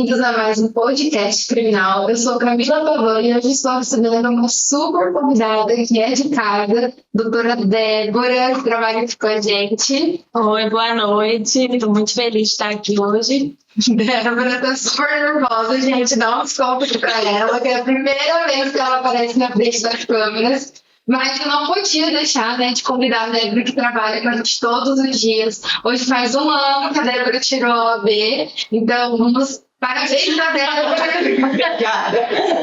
bem-vindos a mais um podcast criminal. Eu sou Camila Pavani e hoje estou recebendo uma super convidada que é de casa, doutora Débora, que trabalha aqui com a gente. Oi, boa noite. Estou muito feliz de estar aqui hoje. Débora tá super nervosa, gente. Dá um desconto aqui pra ela, que é a primeira vez que ela aparece na frente das câmeras. Mas eu não podia deixar, de convidar a Débora, que trabalha com a gente todos os dias. Hoje faz um ano que a Débora tirou a OAB, então vamos parabéns a Débora.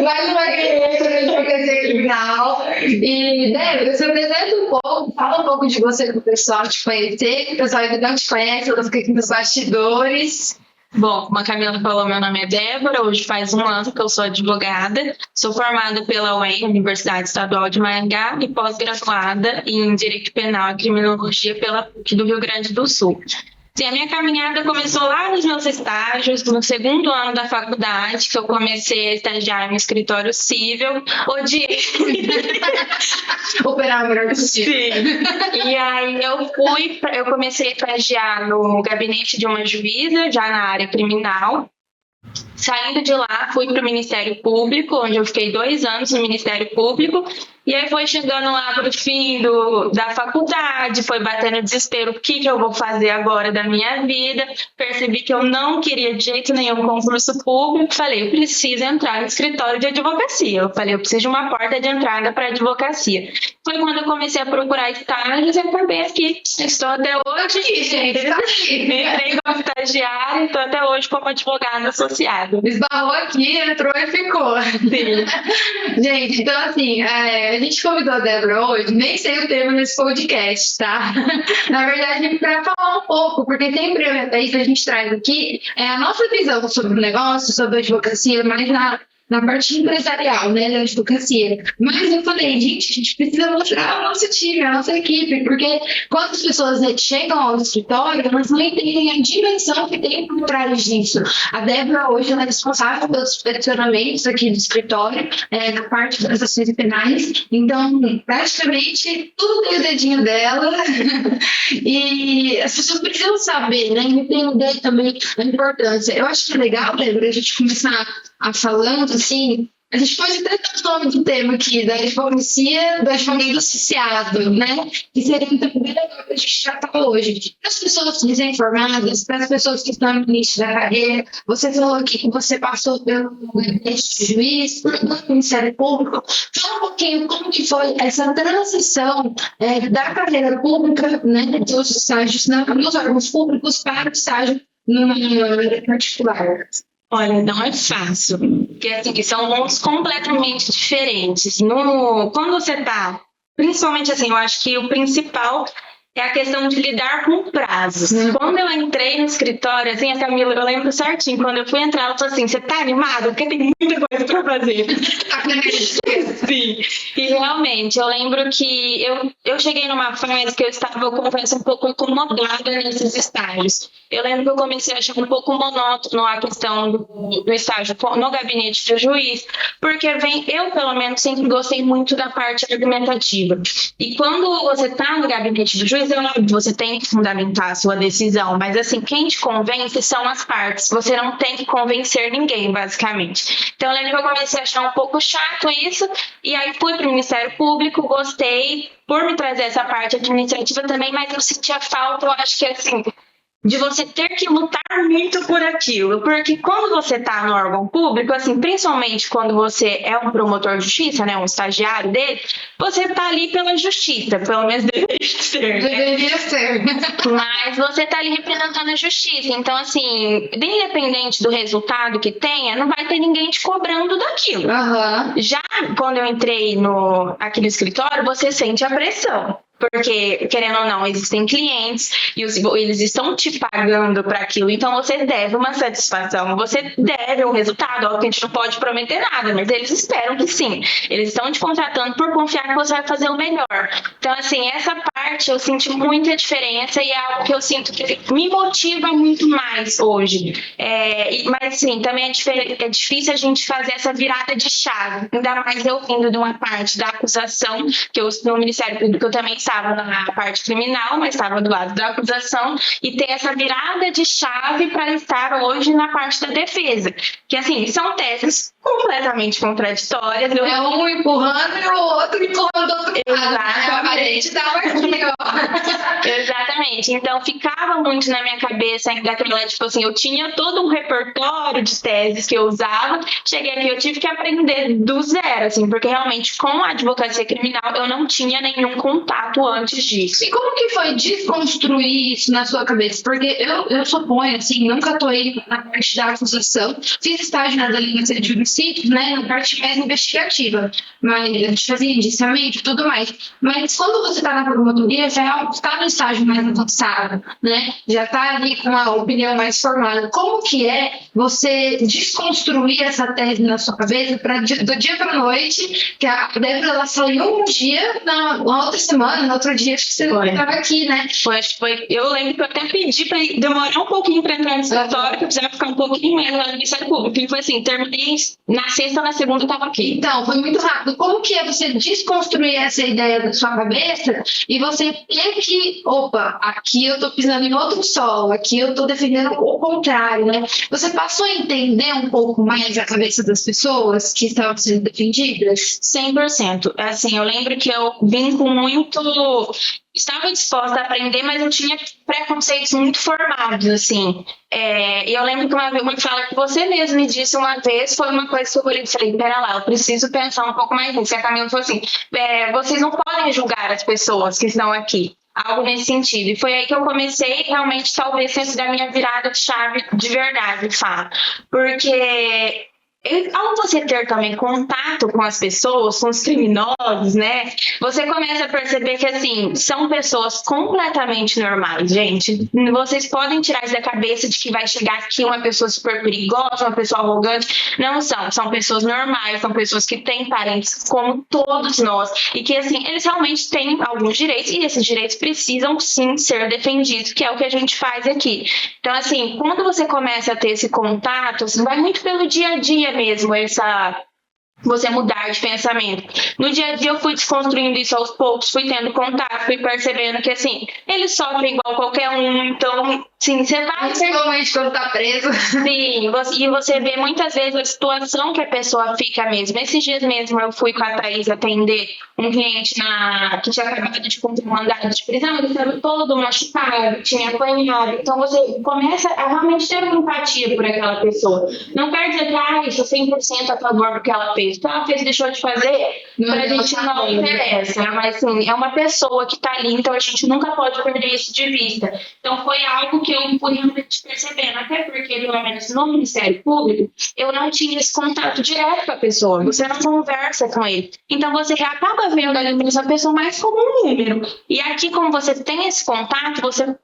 Mais uma criança da advocacia criminal. E, Débora, se apresenta um pouco, fala um pouco de você para o pessoal te conhecer, que o pessoal ainda não te conhece, ela fica aqui nos bastidores. Bom, como a Camila falou, meu nome é Débora, hoje faz um ano que eu sou advogada, sou formada pela UEM, Universidade Estadual de Maringá, e pós-graduada em Direito Penal e Criminologia pela PUC do Rio Grande do Sul. Sim, a minha caminhada começou lá nos meus estágios, no segundo ano da faculdade, que eu comecei a estagiar no escritório civil, odiei. Operar o melhor possível. Sim. E aí eu comecei a estagiar no gabinete de uma juíza, já na área criminal. Saindo de lá, fui para o Ministério Público, onde eu fiquei 2 anos no Ministério Público. E aí foi chegando lá para o fim da faculdade, foi batendo desespero, o que eu vou fazer agora da minha vida. Percebi que eu não queria de jeito nenhum concurso público. Falei, eu preciso entrar no escritório de advocacia. Eu falei, eu preciso de uma porta de entrada para a advocacia. Foi quando eu comecei a procurar estágios e acabei aqui. Estou até hoje. Entrei como estagiária, estou até hoje como advogada associada. Esbarrou aqui, entrou e ficou. Sim. Gente, então assim, a gente convidou a Débora hoje, nem sei o tema desse podcast, tá? Na verdade, para falar um pouco, porque sempre é isso que a gente traz aqui, é a nossa visão sobre o negócio, sobre a advocacia, mas na parte empresarial, da advocacia. Mas eu falei, gente, a gente precisa mostrar o nosso time, a nossa equipe, porque quando as pessoas chegam ao escritório, elas não entendem a dimensão que tem por trás disso. A Débora hoje ela é responsável pelos peticionamentos aqui do escritório, na parte das ações penais, então praticamente tudo tem o dedinho dela e as pessoas precisam saber, entender também a importância. Eu acho que é legal, Débora, a gente começar falando assim, a gente pode até dar o nome do tema aqui, da advocacia, do advogado associado, que seria então bem legal que a gente tratar hoje. Para as pessoas desinformadas, para as pessoas que estão no início da carreira, você falou aqui que você passou pelo gabinete de juiz, pelo Ministério Público. Fala um pouquinho como que foi essa transição da carreira pública, dos estágios nos órgãos públicos para o estágio numa área particular. Olha, não é fácil, porque assim, são mundos completamente diferentes. Quando você está, principalmente assim, eu acho que o principal é a questão de lidar com prazos. Quando eu entrei no escritório, assim, a Camila, eu lembro certinho, quando eu fui entrar, ela falou assim, você tá animada? Porque tem muita coisa pra fazer. Sim. E realmente, eu lembro que eu cheguei numa fase que eu confesso, um pouco incomodada nesses estágios. Eu lembro que eu comecei a achar um pouco monótono a questão do estágio no gabinete do juiz, porque eu, pelo menos, sempre gostei muito da parte argumentativa. E quando você tá no gabinete do juiz, você tem que fundamentar a sua decisão, mas assim, quem te convence são as partes, você não tem que convencer ninguém, basicamente. Então eu lembro que eu comecei a achar um pouco chato isso, e aí fui para o Ministério Público, gostei por me trazer essa parte administrativa também, mas eu sentia falta, eu acho que assim, de você ter que lutar muito por aquilo, porque quando você está no órgão público, assim, principalmente quando você é um promotor de justiça, um estagiário dele, você está ali pela justiça, pelo menos deveria ser. Deveria ser. Mas você está ali representando a justiça, então assim, independente do resultado que tenha, não vai ter ninguém te cobrando daquilo. Já quando eu entrei aqui no escritório, você sente a pressão. Porque, querendo ou não, existem clientes e eles estão te pagando para aquilo. Então, você deve uma satisfação, você deve um resultado. Óbvio que a gente não pode prometer nada, mas eles esperam que sim. Eles estão te contratando por confiar que você vai fazer o melhor. Então, assim, essa parte eu senti muita diferença e é algo que eu sinto que me motiva muito mais hoje. Mas, assim, também é difícil a gente fazer essa virada de chave. Ainda mais eu vindo de uma parte da acusação, que no Ministério Público eu também estava estava na parte criminal, mas estava do lado da acusação, e ter essa virada de chave para estar hoje na parte da defesa. Que, assim, são teses completamente contraditórias. É um empurrando e o outro empurrando do outro lado. A parede tava aqui, ó. Exatamente. Então, ficava muito na minha cabeça daquela, tipo assim, eu tinha todo um repertório de teses que eu usava. Cheguei aqui, eu tive que aprender do zero, assim, porque realmente com a advocacia criminal eu não tinha nenhum contato antes disso. E como que foi desconstruir isso na sua cabeça? Porque eu suponho, assim, nunca atuei na parte da acusação, fiz estágio na delegacia de homicídios, né, na parte mais investigativa, mas a gente fazia indiciamento e tudo mais. Mas quando você está na promotoria, já está no estágio mais avançado, né, já está ali com uma opinião mais formada. Como que é você desconstruir essa tese na sua cabeça para do dia para noite, que a Débora ela saiu um dia, na outra semana, no outro dia, acho que você estava aqui, né? Eu lembro que eu até pedi para demorar um pouquinho para entrar no escritório, que eu precisava ficar um pouquinho mais lá no Ministério Público. E foi assim, terminei na sexta, na segunda eu estava aqui. Então, foi muito rápido. Como que é você desconstruir essa ideia da sua cabeça e você ter que, opa, aqui eu tô pisando em outro solo, aqui eu tô defendendo o contrário, né? Você passou a entender um pouco mais a cabeça das pessoas que estavam sendo defendidas? 100%. Assim, eu lembro que eu vim com muito... Estava disposta a aprender, mas eu tinha preconceitos muito formados, assim. E eu lembro que uma fala que você mesmo me disse uma vez foi uma coisa que eu falei, pera lá, eu preciso pensar um pouco mais nisso. E a Camila falou assim, vocês não podem julgar as pessoas que estão aqui. Algo nesse sentido. E foi aí que eu comecei, realmente, talvez tenha sido a minha virada de chave de verdade, de fato. Porque... ao você ter também contato com as pessoas, com os criminosos, né? Você começa a perceber que, assim, são pessoas completamente normais, gente. Vocês podem tirar isso da cabeça de que vai chegar aqui uma pessoa super perigosa, uma pessoa arrogante. Não são. São pessoas normais, são pessoas que têm parentes como todos nós. E que, assim, eles realmente têm alguns direitos e esses direitos precisam, sim, ser defendidos, que é o que a gente faz aqui. Então, assim, quando você começa a ter esse contato, assim, vai muito pelo dia a dia mesmo, você mudar de pensamento. No dia a dia eu fui desconstruindo isso aos poucos, fui tendo contato, fui percebendo que, assim, eles sofrem igual qualquer um, então, sim, você vai... Principalmente quando tá preso. Sim, e você vê muitas vezes a situação que a pessoa fica mesmo. Esses dias mesmo eu fui com a Thaís atender um cliente que tinha acabado de cumprir um mandado de prisão, ele estava todo machucado, tinha apanhado, então você começa a realmente ter uma empatia por aquela pessoa. Não quer dizer que, eu sou 100% a favor do que ela fez. Então ela fez, deixou de fazer, pra gente não interessa, mas assim, é uma pessoa que tá ali, então a gente nunca pode perder isso de vista. Então foi algo que eu fui realmente percebendo, até porque, pelo menos no Ministério Público, eu não tinha esse contato direto com a pessoa, você não conversa com ele. Então você acaba vendo ali essa pessoa mais como um número. E aqui, como você tem esse contato, você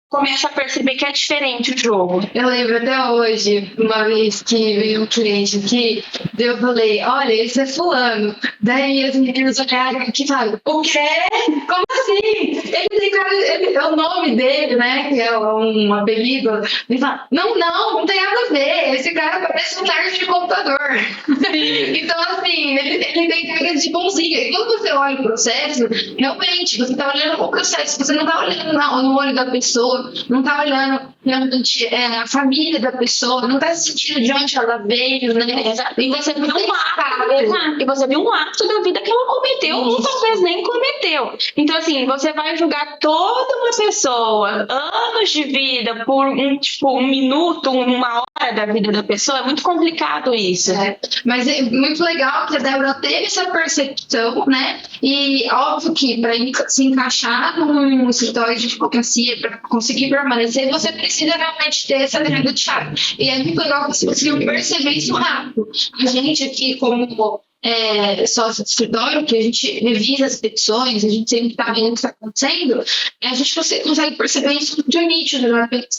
começa a perceber que é diferente o jogo. Eu lembro até hoje, uma vez que veio um cliente aqui, eu falei, olha, esse é fulano. Daí as meninas olharam aqui e falaram, o quê? Como assim? Ele é o nome dele, né? Que é um apelido. Ele fala, não tem nada a ver. Esse cara parece um nerd de computador. Então, assim, ele tem cara de bonzinho. E quando você olha o processo, realmente, você tá olhando o processo, você não tá olhando no olho da pessoa, não tá olhando realmente a família da pessoa, não tá sentindo de onde ela veio, né? E você viu um ato da vida que ela cometeu, ou talvez nem cometeu. Então, assim, você vai julgar toda uma pessoa, anos de vida, por um minuto, uma hora da vida da pessoa, é muito complicado isso. Mas é muito legal que a Débora teve essa percepção, né? E óbvio que para se encaixar num escritório de advocacia, para conseguir permanecer, você precisa realmente ter essa virada de chave. E é muito legal que você conseguiu perceber isso rápido. A gente aqui, como sócio do escritório, que a gente revisa as petições, a gente sempre está vendo o que está acontecendo, a gente consegue perceber isso muito nítido.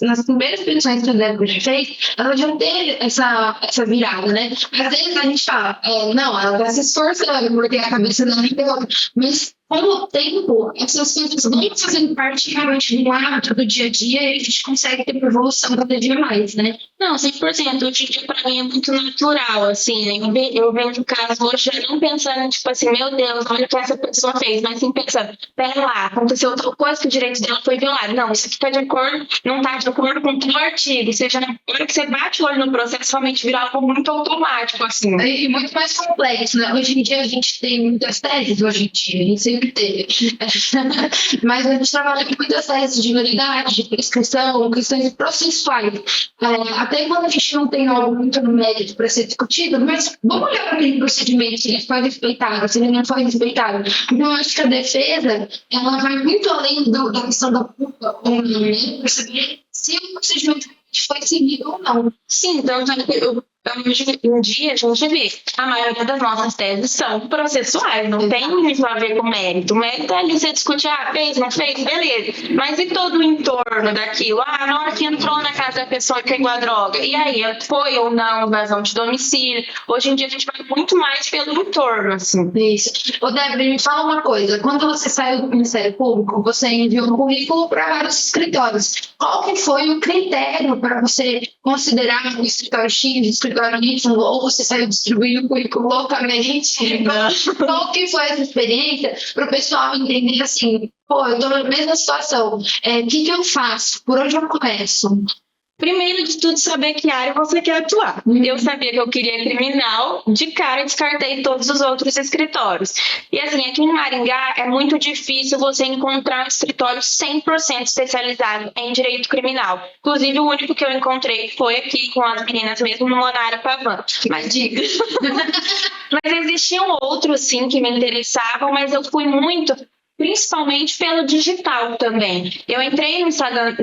Nas primeiras petições que a Débora já fez, ela já teve essa virada, né? Às vezes a gente fala, não, ela está se esforçando porque a cabeça não é outra, mas com o tempo, essas coisas vão fazendo parte realmente do hábito do dia a dia e a gente consegue ter uma evolução cada dia mais, né? Não, 100%. Hoje em dia, pra mim, é muito natural, assim. Eu vejo casos hoje já não pensando, tipo assim, meu Deus, olha o que essa pessoa fez, mas sim pensando, pera lá, aconteceu tal coisa que o direito dela foi violado. Não, isso aqui tá de acordo, não tá de acordo com o artigo. Ou seja, na hora que você bate o olho no processo, realmente vira algo muito automático, assim. E muito mais complexo, né? Hoje em dia a gente tem muitas teses, hoje em dia, a gente sempre teve. Mas a gente trabalha com muitas teses de validade, de prescrição, questões processuais. Até quando a gente não tem algo muito no mérito para ser discutido, mas vamos olhar para aquele procedimento, se ele foi respeitado, se ele não foi respeitado. Então, eu acho que a defesa, ela vai muito além da questão da culpa ou não, né? Perceber se o procedimento foi seguido ou não. Sim, então hoje em dia a gente vê a maioria das nossas teses são processuais, não tem muito a ver com mérito. O mérito é ali você discutir, fez, não fez, beleza. Mas e todo o entorno daquilo? Na hora que entrou na casa da pessoa e pegou a droga, e aí, foi ou não invasão de domicílio? Hoje em dia a gente vai muito mais pelo entorno, assim. Isso. Ô, Débora, me fala uma coisa. Quando você saiu do Ministério Público, você enviou um currículo para vários escritórios. Qual que foi o critério para você considerar o escritório X, o escritório Y, ou você saiu distribuindo o currículo loucamente? Qual que foi essa experiência para o pessoal entender assim, pô, eu estou na mesma situação, o que eu faço? Por onde eu começo? Primeiro de tudo, saber que área você quer atuar. Eu sabia que eu queria criminal, de cara descartei todos os outros escritórios. E assim, aqui em Maringá é muito difícil você encontrar um escritório 100% especializado em direito criminal. Inclusive, o único que eu encontrei foi aqui com as meninas mesmo, no Monara Pavan. Mas diga. Mas existiam outros, sim, que me interessavam, mas eu fui muito... principalmente pelo digital também. Eu entrei no Instagram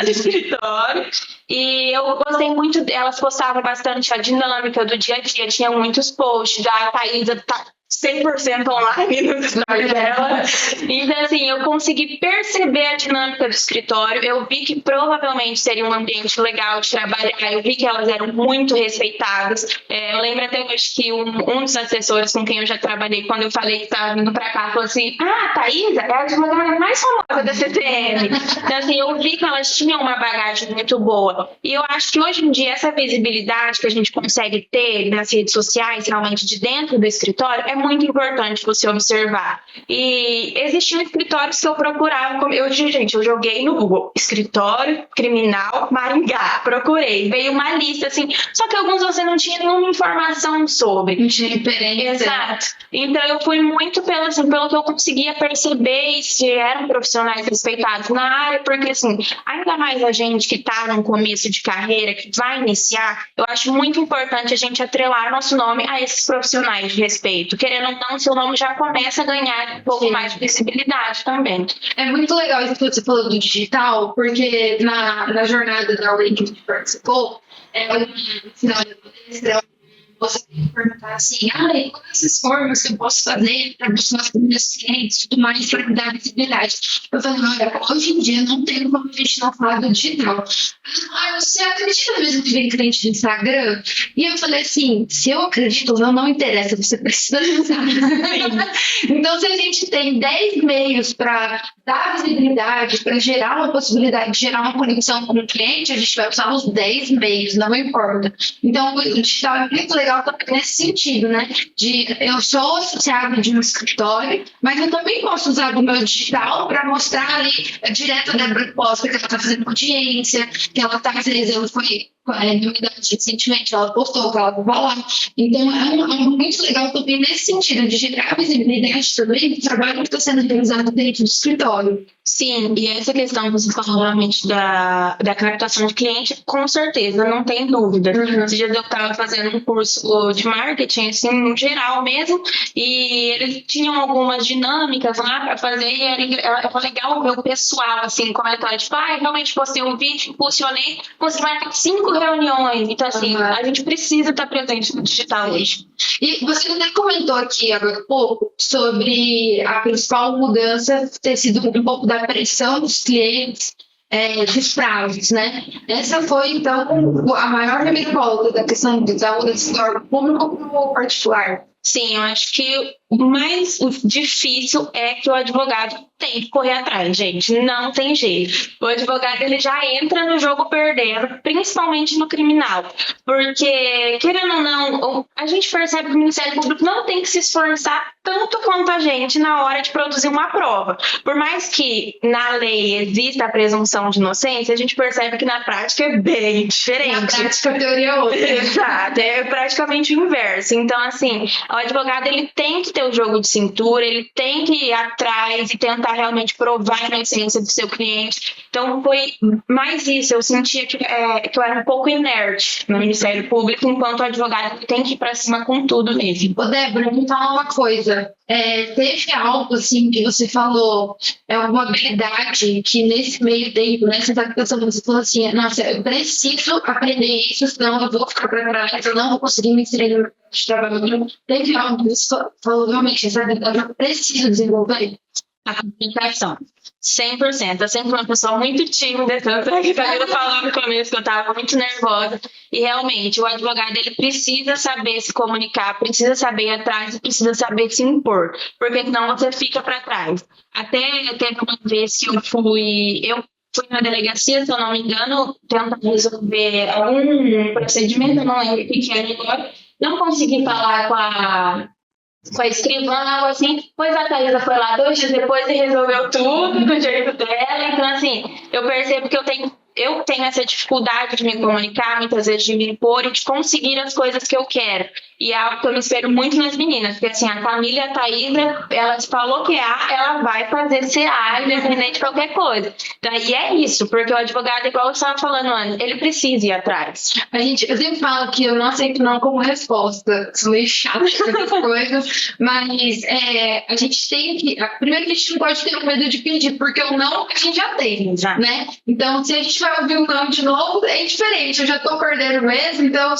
do escritório e eu gostei muito, elas postavam bastante a dinâmica do dia a dia, tinha muitos posts, a Thaísa tá 100% online no escritório dela. Então, assim, eu consegui perceber a dinâmica do escritório, eu vi que provavelmente seria um ambiente legal de trabalhar, eu vi que elas eram muito respeitadas. Eu lembro até hoje que um dos assessores com quem eu já trabalhei, quando eu falei que estava vindo para cá, falou assim, a Thaísa é a advogada mais famosa da CTM. Então, assim, eu vi que elas tinham uma bagagem muito boa. E eu acho que hoje em dia essa visibilidade que a gente consegue ter nas redes sociais, realmente de dentro do escritório, é muito importante você observar. E existiam escritórios que eu procurava, eu joguei no Google, escritório criminal Maringá, procurei, veio uma lista assim, só que alguns você não tinha nenhuma informação sobre. Não tinha referência. Exato. Então eu fui muito pelo que eu conseguia perceber se eram profissionais respeitados na área, porque assim, ainda mais a gente que está no começo de carreira, que vai iniciar, eu acho muito importante a gente atrelar nosso nome a esses profissionais de respeito. Querendo ou não, seu nome já começa a ganhar um pouco mais de visibilidade também. É muito legal isso que você falou do digital, porque na jornada da aula que a gente participou, no final da palestra, você tem que perguntar assim, quais essas formas que eu posso fazer para buscar os meus clientes e tudo mais para me dar visibilidade. Eu falei, olha, hoje em dia não tem como a gente não falar do digital. Você acredita mesmo que vem cliente de Instagram? E eu falei assim, se eu acredito ou não interessa, você precisa usar. Então, se a gente tem 10 meios para dar visibilidade, para gerar uma possibilidade de gerar uma conexão com o cliente, a gente vai usar os 10 meios, não importa. Então, o digital é muito legal nesse sentido, né? Eu sou associada de um escritório, mas eu também posso usar o meu digital para mostrar ali direto da Débora Costa que ela está fazendo audiência, que ela está, às vezes, ela foi novidade recentemente, ela postou que ela estava lá. Então, é algo muito legal também nesse sentido, de gerar visibilidade também do trabalho que está sendo realizado dentro do escritório. Sim, e essa questão que você falou realmente da captação de cliente, com certeza, não tem dúvida. Esses dias eu estava fazendo um curso de marketing, assim, no geral mesmo, e eles tinham algumas dinâmicas lá para fazer, e era legal ver o pessoal, assim, comentário, tipo, realmente postei um vídeo, impulsionei, você vai ter 5 reuniões. Então, assim, a gente precisa estar presente no digital hoje. E você até comentou aqui agora há pouco sobre a principal mudança ter sido um pouco da pressão dos clientes, dos prazos, né? Essa foi, então, a maior reviravolta da questão da mudança do público para o particular. Sim, eu acho que o mais difícil é que o advogado tem que correr atrás, gente. Não tem jeito. O advogado ele já entra no jogo perdendo, principalmente no criminal. Porque, querendo ou não, a gente percebe que o Ministério Público não tem que se esforçar tanto quanto a gente na hora de produzir uma prova. Por mais que na lei exista a presunção de inocência, a gente percebe que na prática é bem diferente. Na prática, a teoria é outra. Exato, é praticamente o inverso. Então, assim, o advogado ele tem que ter o jogo de cintura, ele tem que ir atrás e tentar realmente provar a inocência do seu cliente. Então, foi mais isso. Eu sentia que eu era um pouco inerte no Ministério Público, enquanto o advogado tem que ir pra cima com tudo mesmo. Ô, Débora, me fala uma coisa. Teve algo assim que você falou, uma habilidade que nesse meio tempo, nessa adaptação, você falou assim, nossa, eu preciso aprender isso, senão eu vou ficar para trás, eu não vou conseguir me inserir no mercado de trabalho. Teve algo que você falou, realmente, essa habilidade eu preciso desenvolver? A comunicação. 100%. Eu sempre fui uma pessoa muito tímida, tanto é que eu falando no começo que eu estava muito nervosa. E realmente, o advogado ele precisa saber se comunicar, precisa saber ir atrás e precisa saber se impor, porque senão você fica para trás. Até teve uma vez que eu fui na delegacia, se eu não me engano, tentar resolver algum procedimento, eu não lembro o que era agora. Não consegui falar com a escrivã, algo assim, pois a Thaisa foi lá 2 dias depois e resolveu tudo do jeito dela. Então, assim, eu percebo que eu tenho essa dificuldade de me comunicar, muitas vezes de me impor e de conseguir as coisas que eu quero. E é algo que eu me espero muito nas meninas, porque assim, a Camila e a Thaisa, ela falou que A, ela vai fazer CA, independente de qualquer coisa. Daí é isso, porque o advogado, igual eu estava falando antes, ele precisa ir atrás. Eu sempre falo que eu não aceito não como resposta, sou meio chata com essas coisas, mas a gente tem que... Primeiro que a gente não pode ter medo de pedir, porque o não a gente já tem, né? Então, se a gente vai ouvir o não de novo, é diferente, eu já tô perdendo mesmo, então...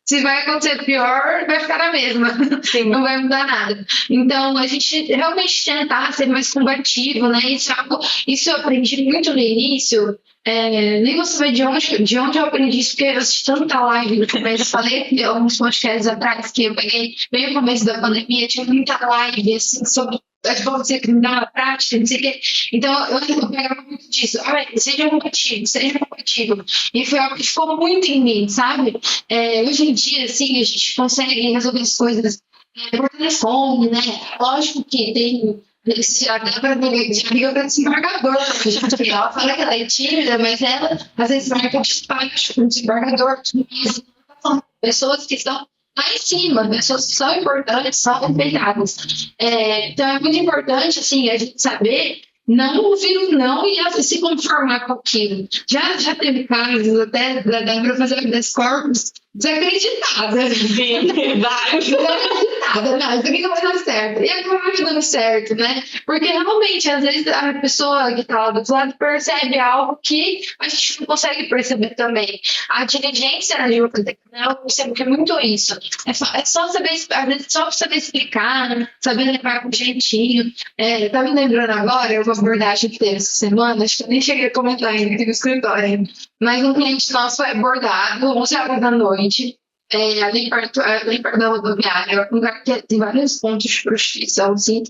Se vai acontecer pior, vai ficar na mesma. Sim. Não vai mudar nada. Então, a gente realmente tentar ser mais combativo, né? Isso eu aprendi muito no início. Nem vou saber de onde eu aprendi isso, porque eu assisti tanta live no começo. Eu falei alguns podcasts atrás que eu peguei bem no começo da pandemia, tinha muita live assim, sobre advocacia criminal, prática, não sei o quê. Então, eu pegava muito disso. Seja combativo. E foi algo que ficou muito em mim, sabe? Hoje em dia, assim, a gente consegue resolver as coisas por telefone, né? Lógico que tem... A Débora liga para desembargador. Ela fala que ela é tímida, mas ela às vezes marca despacho com o desembargador. São pessoas que estão lá em cima, pessoas que são importantes, são respeitadas. Então é muito importante assim, a gente saber não ouvir o não e se conformar com aquilo. Já teve casos até da Débora fazer habeas corpus desacreditada. Desacreditada, não, isso aqui não vai dar certo. E acaba dando certo, né? Porque realmente, às vezes, a pessoa que está lá do outro lado percebe algo que a gente não consegue perceber também. A diligência na advocacia criminal, eu percebo que é muito isso. É só saber, às vezes, só saber explicar, saber levar com jeitinho. Tá me lembrando agora, uma abordagem que teve essa semana, acho que eu nem cheguei a comentar ainda aqui no escritório. Mas um cliente nosso foi abordado 11 horas da noite, ali perto da rodoviária, um lugar que tem vários pontos de prostituição, assim,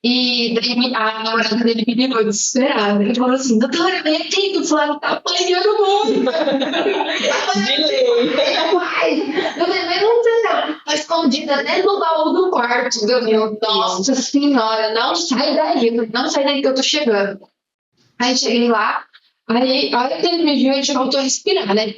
e daí a namorada dele me ligou desesperada. Ele falou assim: doutora, vem aqui, que o fulano tá apanhando muito. De lei. Eu falei, não sei, tá escondida dentro do baú do quarto. Nossa senhora, não sai daí que eu tô chegando. Aí cheguei lá. Aí, a hora que ele me viu, ele já voltou a respirar, né?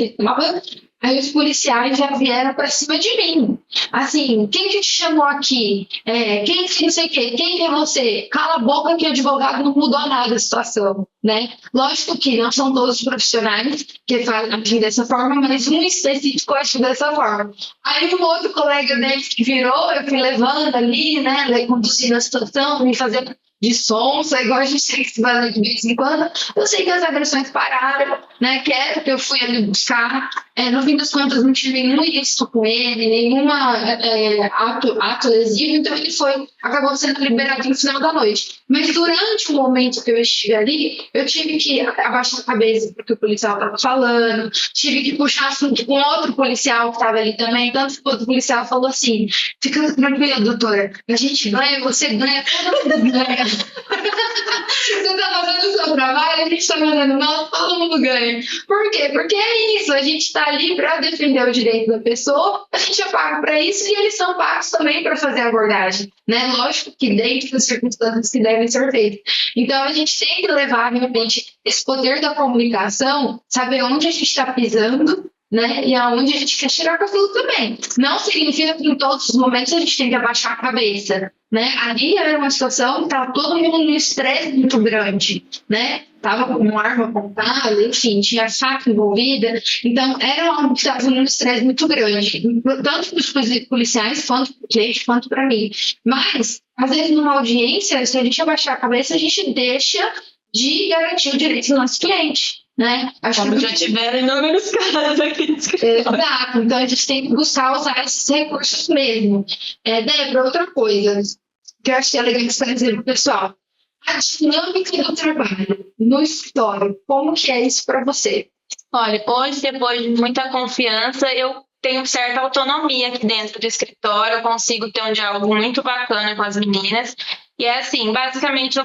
Aí os policiais já vieram pra cima de mim. Assim, quem que te chamou aqui? Quem que não sei o quê? Quem que é você? Cala a boca que o advogado não mudou nada a situação, né? Lógico que não são todos os profissionais que agem dessa forma, mas um específico age dessa forma. Aí um outro colega dele que virou, eu fui levando ali, né? Conduzindo a situação, me fazendo de sonsa, igual a gente tem que se fazer de vez em quando. Eu sei que as agressões pararam, né? Que eu fui ali buscar. no fim das contas não tive nenhum ilícito com ele, nenhuma ato lesivo, então ele acabou sendo liberado no final da noite. Mas durante o momento que eu estive ali, eu tive que abaixar a cabeça porque o policial estava falando, tive que puxar assunto com outro policial que estava ali também, tanto que o outro policial falou assim, fica tranquila, doutora, a gente ganha, você ganha, todo mundo ganha. Você está fazendo o seu trabalho, a gente está fazendo mal, todo mundo ganha. Por quê? Porque é isso, a gente está ali para defender o direito da pessoa, a gente é pago para isso e eles são pagos também para fazer a abordagem, né? Lógico que dentro das circunstâncias que devem ser feitas. Então a gente tem que levar realmente esse poder da comunicação, saber onde a gente está pisando, né? E aonde a gente quer chegar com aquilo também. Não significa que em todos os momentos a gente tem que abaixar a cabeça, né? Ali era uma situação que estava todo mundo num estresse muito grande, né? Tava com uma arma apontada, enfim, tinha faca envolvida, então era algo que estava num estresse muito grande, tanto para os policiais, quanto para o cliente, quanto para mim. Mas, às vezes, numa audiência, se a gente abaixar a cabeça, a gente deixa de garantir o direito do nosso cliente. Né? Como já tiveram inúmeros casos aqui no escritório. Exato, então a gente tem que buscar usar esses recursos mesmo. Débora, outra coisa que eu achei legal trazer para o pessoal. A dinâmica do trabalho no escritório, como que é isso para você? Olha, hoje, depois de muita confiança, eu tenho certa autonomia aqui dentro do escritório, eu consigo ter um diálogo muito bacana com as meninas. E é assim, basicamente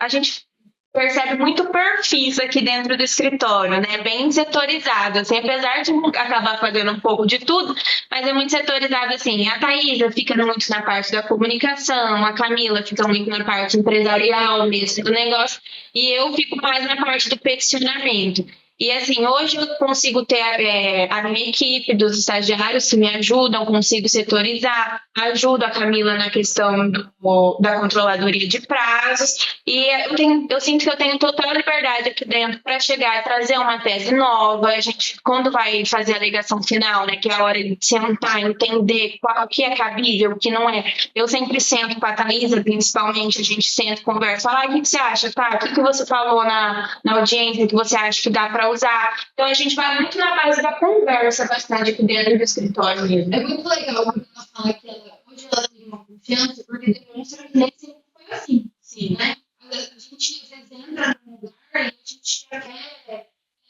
a gente percebe muito perfis aqui dentro do escritório, né? Bem setorizado, assim, apesar de acabar fazendo um pouco de tudo, mas é muito setorizado, assim. A Thaisa fica muito na parte da comunicação, a Camila fica muito na parte empresarial mesmo do negócio, e eu fico mais na parte do peticionamento. E assim, hoje eu consigo ter a minha equipe dos estagiários que me ajudam, consigo setorizar, ajudo a Camila na questão da controladoria de prazos, e eu sinto que eu tenho total liberdade aqui dentro para chegar e trazer uma tese nova. A gente, quando vai fazer a alegação final, né, que é a hora de sentar, entender o que é cabível, o que não é, eu sempre sento com a Thaisa, principalmente, a gente senta, conversa, fala, o que você acha, tá? O que você falou na audiência que você acha que dá para usar. Então a gente vai muito na base da conversa bastante aqui dentro do escritório mesmo. É muito legal quando ela fala que hoje ela tem uma confiança, porque demonstra que nem sempre foi assim. Sim. Né? A gente às vezes entra num lugar e a gente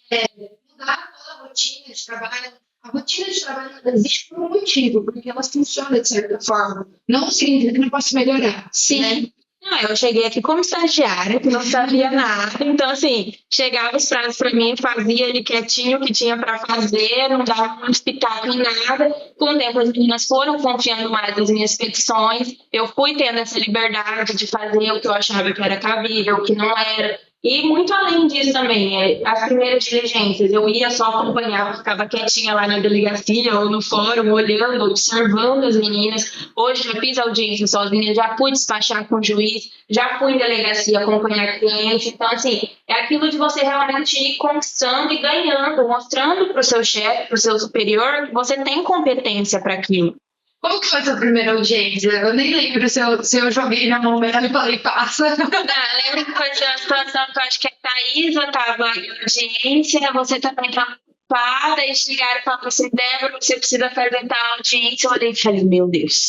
quer mudar toda a rotina de trabalho. A rotina de trabalho existe por um motivo, porque ela funciona de certa forma. Não significa que não possa melhorar. Sim. Né? Eu cheguei aqui como estagiária, que não sabia nada. Então, assim, chegava os prazos para mim, fazia ali quietinho o que tinha para fazer, não dava muito pitaco em nada. Com o tempo, as meninas foram confiando mais nas minhas petições. Eu fui tendo essa liberdade de fazer o que eu achava que era cabível, o que não era. E muito além disso também, as primeiras diligências, eu ia só acompanhar, ficava quietinha lá na delegacia ou no fórum, olhando, observando as meninas. Hoje já fiz audiência sozinha, já fui despachar com o juiz, já fui em delegacia acompanhar cliente. Então, assim, é aquilo de você realmente ir conquistando e ganhando, mostrando para o seu chefe, para o seu superior, que você tem competência para aquilo. Como que foi a sua primeira audiência? Eu nem lembro se eu joguei na mão dela e falei, passa. Lembro que foi uma situação que eu acho que a Thaisa estava em audiência, você também estava ocupada, e chegaram e falaram assim, Débora, você precisa fazer tal audiência. Eu olhei e falei, meu Deus.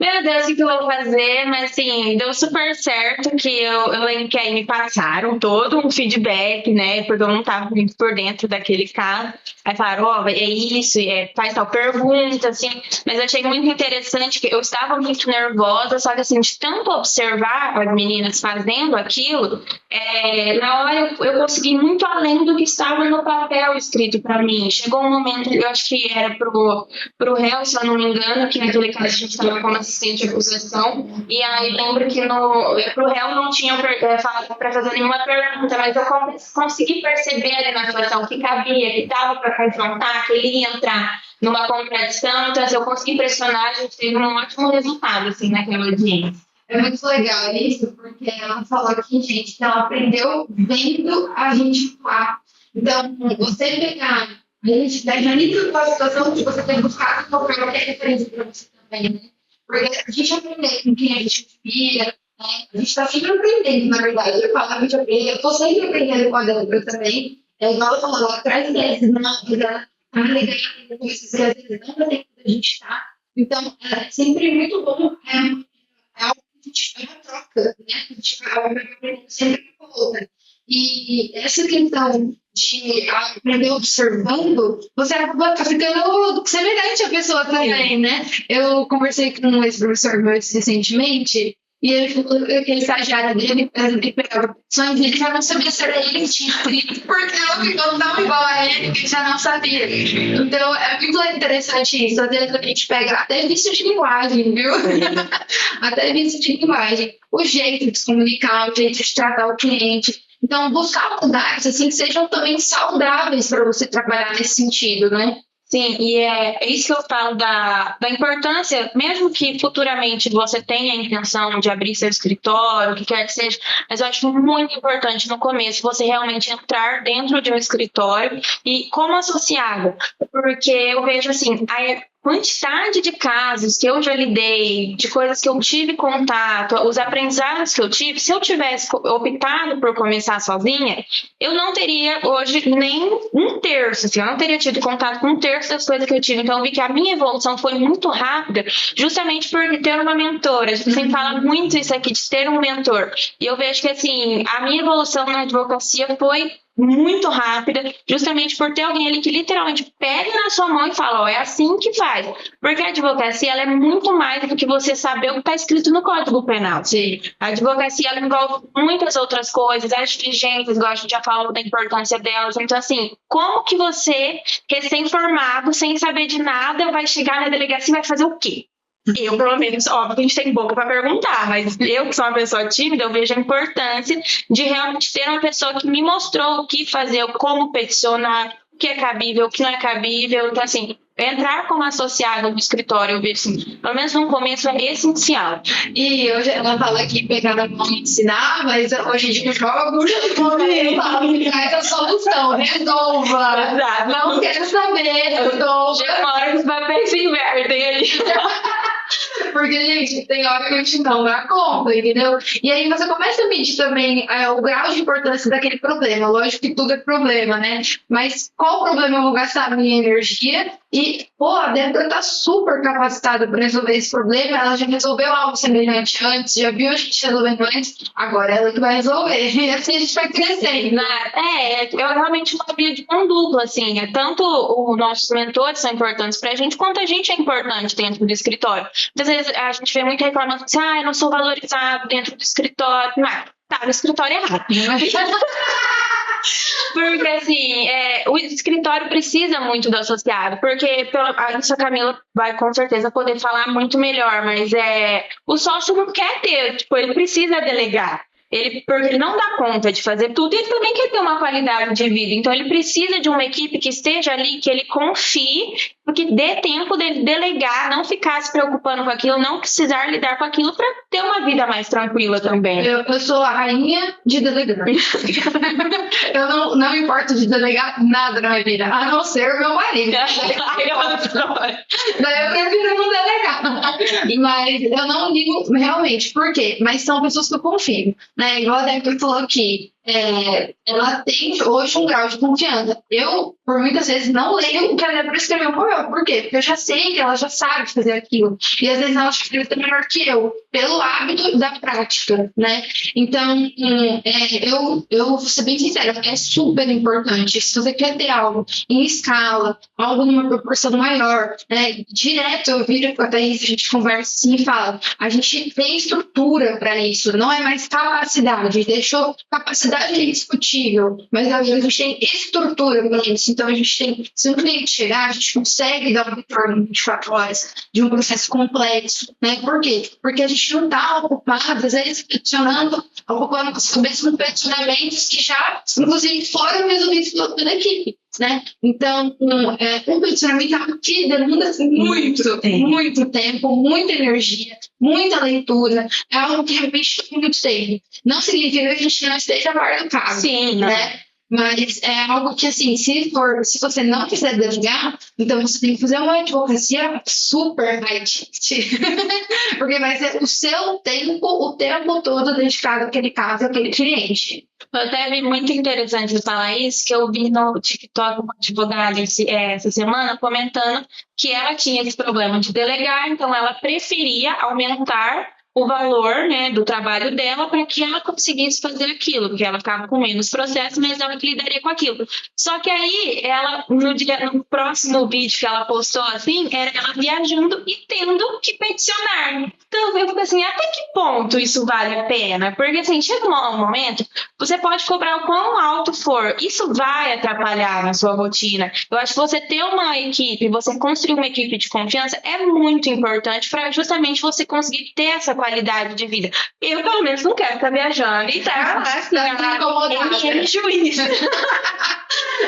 Meu Deus, o que eu vou fazer? Mas assim, deu super certo, que eu lembro que aí me passaram todo um feedback, né? Porque eu não estava muito por dentro daquele caso. Aí falaram, é isso, faz tal pergunta, assim. Mas eu achei muito interessante que eu estava muito nervosa, só que assim, de tanto observar as meninas fazendo aquilo, na hora eu consegui muito além do que estava no papel escrito para mim. Chegou um momento, eu acho que era pro réu, se eu não me engano, que naquele caso a gente estava como assistente de acusação, e aí lembro que pro réu não tinha falado para fazer nenhuma pergunta, mas eu consegui perceber ali na situação que cabia, que estava para confrontar, que ele ia entrar numa contradição. Então, assim, eu consegui pressionar, a gente teve um ótimo resultado, assim, naquela audiência. É muito legal isso, porque ela falou aqui, gente, que ela aprendeu vendo a gente atuar. Então, você pegar, a gente já lida com a situação de você ter buscado qualquer referência para você também, né? Porque a gente aprende com quem a gente inspira, né? A gente está sempre aprendendo, na verdade. Eu falo, a gente aprende, eu estou sempre aprendendo com a Débora também. Igual eu falando, ela traz ideias, não, legal, coisas que às vezes não dá tempo da gente estar. Então, é sempre muito bom, é algo que a gente é uma troca, né? A gente vai aprendendo sempre com a outra. E essa questão de aprender observando, você acaba ficando semelhante à pessoa também, né? Eu conversei com um ex-professor meu recentemente, e ele falou que aquele estagiário dele, ele pegava opções e ele já não sabia se era ele que tinha escrito, porque ela ficou tão igual a ele que ele já não sabia. Então, é muito interessante isso. Às vezes a gente pega até vício de linguagem, viu? Até vício de linguagem. O jeito de se comunicar, o jeito de tratar o cliente. Então, buscar lugares assim, que sejam também saudáveis para você trabalhar nesse sentido, né? Sim, e é isso que eu falo da importância, mesmo que futuramente você tenha a intenção de abrir seu escritório, o que quer que seja, mas eu acho muito importante no começo você realmente entrar dentro de um escritório e como associado, porque eu vejo assim, a quantidade de casos que eu já lidei, de coisas que eu tive contato, os aprendizados que eu tive, se eu tivesse optado por começar sozinha, eu não teria hoje nem um terço, assim, eu não teria tido contato com um terço das coisas que eu tive. Então eu vi que a minha evolução foi muito rápida, justamente por ter uma mentora. A gente sempre fala muito isso aqui, de ter um mentor. E eu vejo que assim, a minha evolução na advocacia foi muito rápida, justamente por ter alguém ali que literalmente pega na sua mão e fala, ó, é assim que faz. Porque a advocacia, ela é muito mais do que você saber o que está escrito no Código Penal. Sim. A advocacia, ela envolve muitas outras coisas, as diligências, igual a gente já falou da importância delas. Então, assim, como que você, recém-formado, sem saber de nada, vai chegar na delegacia e vai fazer o quê? Eu, pelo menos, óbvio que a gente tem boca para perguntar, mas eu, que sou uma pessoa tímida, eu vejo a importância de realmente ter uma pessoa que me mostrou o que fazer, como peticionar, o que é cabível, o que não é cabível. Então, assim, entrar como associado no escritório, eu vejo assim, pelo menos no começo, é essencial. E hoje ela fala que pegar na mão e ensinar, mas hoje em dia eu jogo, eu falo, traz a solução, resolva. Exato. Não quero saber, resolva. Já mora os papéis se invertem ali. Porque, gente, tem hora que a gente não dá conta, entendeu? E aí você começa a medir também o grau de importância daquele problema. Lógico que tudo é problema, né? Mas qual problema eu vou gastar a minha energia? E, pô, a Débora tá super capacitada para resolver esse problema. Ela já resolveu algo semelhante antes, já viu a gente resolvendo antes, agora ela que vai resolver. E assim a gente vai crescendo. É realmente uma via de mão dupla, assim. Tanto os nossos mentores são importantes pra gente, quanto a gente é importante dentro do escritório. Muitas vezes a gente vê muito reclamação assim, eu não sou valorizado dentro do escritório. Mas tá no escritório errado. Porque, assim, o escritório precisa muito do associado, porque isso a Camila vai com certeza poder falar muito melhor, mas o sócio não quer ter, tipo, ele precisa delegar. Porque ele não dá conta de fazer tudo e ele também quer ter uma qualidade de vida. Então, ele precisa de uma equipe que esteja ali, que ele confie, que dê tempo dele delegar, não ficar se preocupando com aquilo, não precisar lidar com aquilo para ter uma vida mais tranquila também. Eu sou a rainha de delegar. Eu não me importo de delegar nada na minha vida, a não ser o meu marido. Daí eu prefiro não delegar. Mas eu não ligo realmente. Por quê? Mas são pessoas que eu confio. Né? Igual a Débora falou aqui, ela tem hoje um grau de confiança. Eu, por muitas vezes, não leio o que a Débora escreveu por eu. Por quê? Porque eu já sei que ela já sabe fazer aquilo. E às vezes ela escreve melhor que eu, pelo hábito da prática, né? Então, eu vou ser bem sincera, é super importante. Se você quer ter algo em escala, algo numa proporção maior, né? Direto eu viro com a Thaís, a gente conversa assim e fala, a gente tem estrutura para isso, não é mais capacidade, deixou capacidade é indiscutível, mas a gente tem estrutura para isso. Então, a gente tem, se um cliente chegar, a gente consegue dar um retorno em 24 horas de um processo complexo, né? Por quê? Porque a gente não está ocupado, às vezes, ocupando as cabeças com peticionamentos que já, inclusive, foram resolvidos pela equipe. Né? Então, um peticionamento é algo que demanda muito tempo, muita energia, muita leitura, é algo que realmente tem muito tempo. Não significa que a gente não esteja guardando caso. Sim, né? Mas é algo que, assim, se você não quiser delegar, então você tem que fazer uma advocacia super high ticket. Porque vai ser o seu tempo, o tempo todo dedicado àquele caso, àquele cliente. Eu até vi muito interessante você falar isso, que eu vi no TikTok uma advogada essa semana comentando que ela tinha esse problema de delegar, então ela preferia aumentar o valor, né, do trabalho dela para que ela conseguisse fazer aquilo, porque ela ficava com menos processo, mas ela que lidaria com aquilo. Só que aí, ela, no próximo vídeo que ela postou, assim, era ela viajando e tendo que peticionar. Então, eu fico assim, até que ponto isso vale a pena? Porque, assim, chega um momento, você pode cobrar o quão alto for, isso vai atrapalhar na sua rotina. Eu acho que você ter uma equipe, você construir uma equipe de confiança é muito importante para justamente você conseguir ter essa qualidade de vida. Eu, pelo menos, não quero estar viajando e tá assim, em juiz.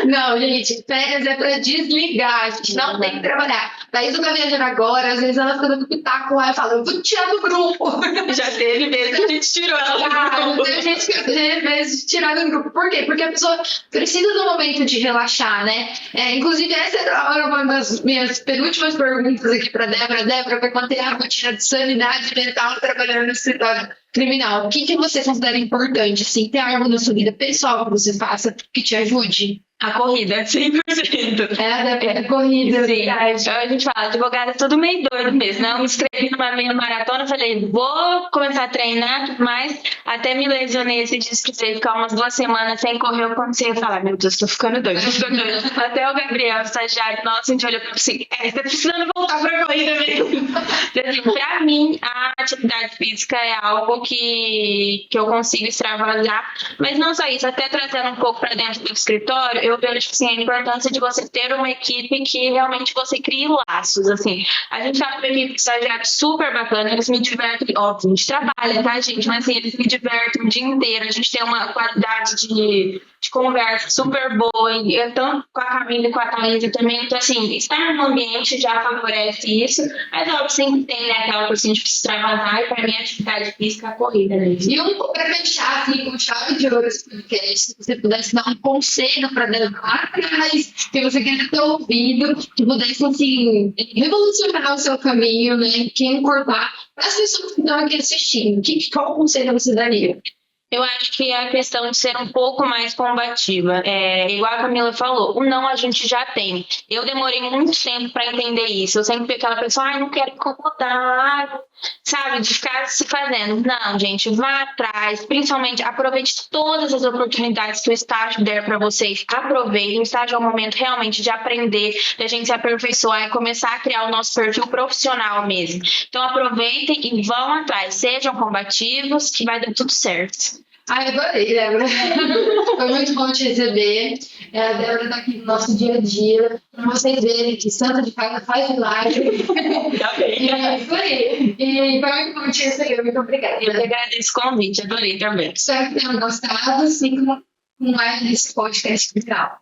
Não, gente, férias é pra desligar, a gente não tem que trabalhar. Thaís tá viajando agora, às vezes ela fica dando pitaco lá e fala, eu vou te tirar do grupo. Já teve vezes que a gente tirou ela. Teve gente que teve vezes de tirar do grupo. Por quê? Porque a pessoa precisa de um momento de relaxar, né? Inclusive, essa era uma das minhas penúltimas perguntas aqui pra Débora. Débora, vai manter a rotina de sanidade mental trabalhando no escritório criminal. O que você considera importante? Assim, ter algo na sua vida pessoal que você faça que te ajude? A corrida, 100%. A corrida, sim. A gente fala, advogado é tudo meio doido mesmo. Não, me inscrevi numa meia maratona, falei, vou começar a treinar, mas até me lesionei esse dia, precisei ficar umas 2 semanas sem correr, eu comecei a falar, meu Deus, tô ficando doido. Até o Gabriel, o estagiário, nossa, a gente olhou pra mim assim, você tá precisando voltar pra corrida mesmo. Pra mim, a atividade física é algo que eu consigo extravasar, mas não só isso, até trazendo um pouco pra dentro do escritório, eu vejo assim, a importância de você ter uma equipe que realmente você crie laços, assim. A gente tá com uma equipe de estagiários super bacana, eles me divertem, óbvio, a gente trabalha, tá, gente? Mas assim, eles me divertem o dia inteiro, a gente tem uma qualidade de conversa super boa, tanto com a Camila e com a Thaís também, então assim, estar no ambiente já favorece isso, mas óbvio, sempre tem, né, aquela coisa que a gente precisa extravasar, e para mim a atividade física é a corrida mesmo. E para fechar, assim, com chave de ouro esse podcast, se você pudesse dar um conselho para Débora lá atrás, que você queria ter ouvido, que pudesse, assim, revolucionar o seu caminho, né, que encurtar para as pessoas que estão aqui assistindo, qual conselho você daria? Eu acho que é a questão de ser um pouco mais combativa. Igual a Camila falou, o não a gente já tem. Eu demorei muito tempo para entender isso. Eu sempre fui aquela pessoa, não quero incomodar, sabe, de ficar se fazendo. Não, gente, vá atrás. Principalmente, aproveite todas as oportunidades que o estágio der para vocês. Aproveitem. O estágio é um momento realmente de aprender, de a gente se aperfeiçoar e começar a criar o nosso perfil profissional mesmo. Então, aproveitem e vão atrás. Sejam combativos, que vai dar tudo certo. Ai, adorei, Débora. Foi muito bom te receber. A Débora está aqui no nosso dia a dia, para vocês verem que Santa de Casa faz milagre. Isso aí. E foi muito bom te receber. Muito obrigada. Eu que agradeço o convite, adorei também. Espero que tenham gostado. Sigam com mais desse podcast final.